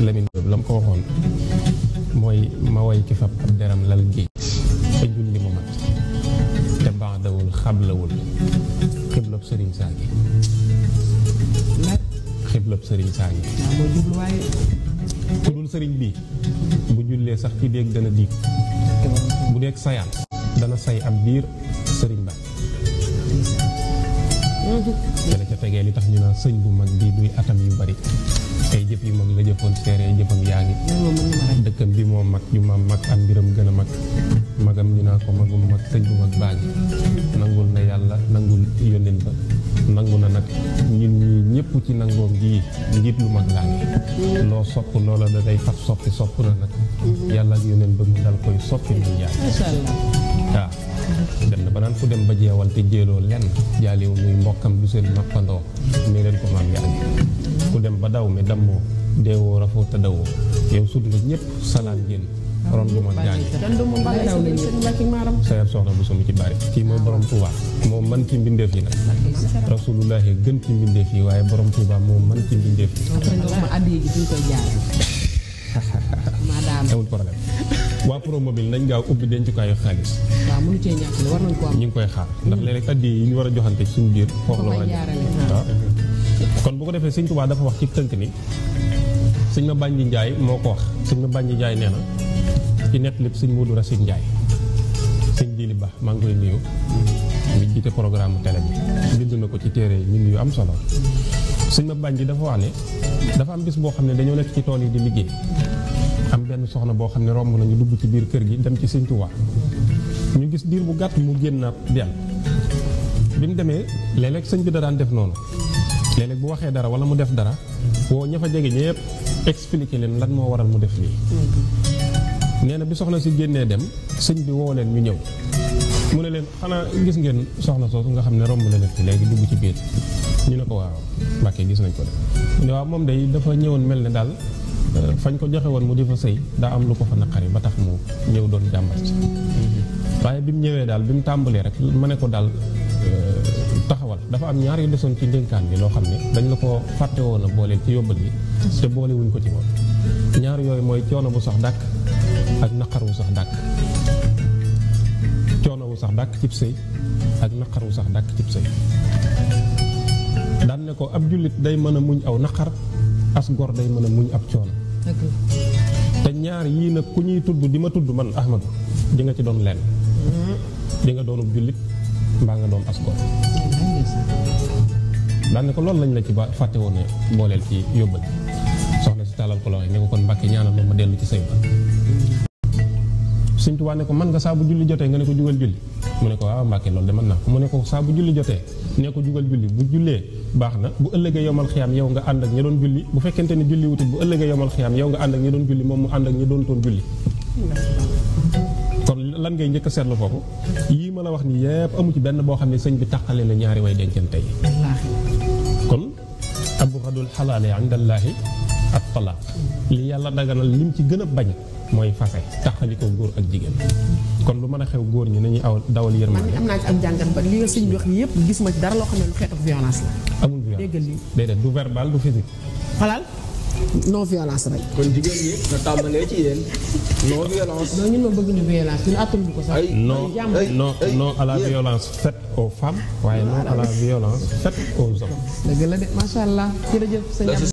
Lamine Diop la mu ko waxoon mooy ma way ki fab ab deram lal géej te julli mu mat te baadawul xablawul xiblab sëriñ saa gi xiblab sëriñ saa gi ku dul sëriñ bi bu jullee sax ci déeg dana diig bu deeg sayaan dana say ab biir sëriñ ba dana ca tegee li tax ñu naan sëñ bu mag bii duy atam yu bari ay jëf yu mag la jëfoon seere ay jëfam yaa ngi dëkkam bi moo mag ju ma mag am mbiram gën a mag magam ñu naa ko magum mag sëñ bu mag baa ngi nangul na yàlla nangul yónneen ba nangu na nag ñun ñi ñëpp ci nangoom gi njiit lu mag laa ngi loo sopp loola da day fat soppi sopp na nag yàlla ak yónneen ba mu dal koy soppi mu jaay waaw dem na ba naan fu dem ba jeewal te jéeloo lenn jaaliwu muy mbokkam du seen mappandoo mi leen ko maam yaa ngi ku dem ba daw mi dammoo deewoo rafoo te dawoo yow sut nga ñëpp salaan génn ron bu mag jaañ sayar soxna bu sumi ci bari kii mooy borom Tuuba moo man ci mbindeef yi nag rasulullahi gën ci mbindeef yi waaye borom Tuuba moo man ci mbindeef yi amul problème waa Promobile nañ gaaw ubbi dencukaayu xaalis waaw mënu cee ñàkk war nañ ko am ñu ngi koy xaar ndax léeg-léeg addi yi ñu war a joxante ci suñu biir foofu la war a waaw kon bu ko defee sëñ Tuubaa dafa wax ci tënk ni sëñ ma bànji Njaay moo ko wax sëñ ma bànji Njaay nee na ci nett lépp sëñ Moodu Rasiid Njaay sëñ Jili Ba maa ngi koy nuyu mi jiite programme télé bi bind na ko ci téere mbind yu am solo sëñ ma bànji dafa wax ne dafa am bis boo xam ne dañoo nekk ci tool yi di liggéey am benn soxna boo xam ne romb nañu dugg ci biir kër gi dem ci sëñ Tuubaa ñu gis diir bu gàtt mu génnaat dellu bi mu demee léeg-léeg sëñ bi da daan def noonu léeg-léeg bu waxee dara wala mu def dara woo ña fa jege ñëpp expliqué leen lan moo waral mu def lii nee na bi soxna si génnee dem sëñ bi woo leen ñu ñëw mu ne leen xanaa gis ngeen soxna soosu nga xam ne romb na leen fi léegi dugg ci biir ñu ne ko waaw Mbàkke gis nañ ko de mu ne waaw moom day dafa ñëwoon mel ne daal fañ ko joxe woon mu di fa sëy daa am lu ko fa naqari ba tax mu ñëw doon jàmbat ci waaye bi mu ñëwee daal bi mu tàmbalee rek ma ne ko daal taxawal dafa am ñaar yu desoon ci ndénkaan bi loo xam ne dañ la ko fàtte woon a booleel ci yóbbal bi te boole wuñ ko ci woon ñaar yooyu mooy coono bu sax dàkk ak naqar wu sax dàkk coono wu sax dàkk cib sëy ak naqar wu sax dàkk cib sëy daan ne ko ab jullit day mën a muñ aw naqar as gor day mën a muñ ab coono te ñaar yii nag ku ñuy tudd di ma tudd man Ahmadu di nga ci doon lenn di nga doonub jullit mbaa nga doon as gor daan ne ko loolu lañ la ci ba fàtte woon ne booleel ci yóbbal soxna si tàllal ko la ne ko kon Mbàkke ñaanal ma dellu ci sëy ba Sëñ Tuubaa ne ko man nga saa bu julli jotee nga ne ko jugal julli mu ne ko waaw Mbàkke loolu de mën naa ko mu ne ko saa bu julli jotee nee ko jugal julli bu jullee baax na bu ëllëgee yomal xiyaam yow nga ànd ak ñi doon julli bu fekkente ni julli wutit bu ëllëgee yomal xiyaam yow nga ànd ak ñi doon julli moom mu ànd ak ñi doon toon julli kon lan ngay njëkk a seetlu foofu yii ma la wax ni yépp amu ci benn boo xam ne sëñ bi tàqale na ñaari way dencante yi kon abghadul xalaali indallaahi at talaaq li yàlla daganal lim ci gën a bañ mooy fase taxali ko góor ak jigéen kon lu mën a xew góor ñi nañuy aw dawal yërmande. man am naa ci am jàngat ba li nga sëñ bi wax nii yëpp gis ma ci dara loo xam ne lu xeetu violence la. amul violence déggal lii déedéet du verbal du physique. xalaal non violence rek. kon jigéen ñi nga tàmbalee ci yéen non violence. non ñun ma bëgg ñu violence ñun attanuñu ko sax. non à la violence faite aux femmes waaye non à la violence faite aux hommes. dëgg la de macha allah jërëjëf sëñ Abdou.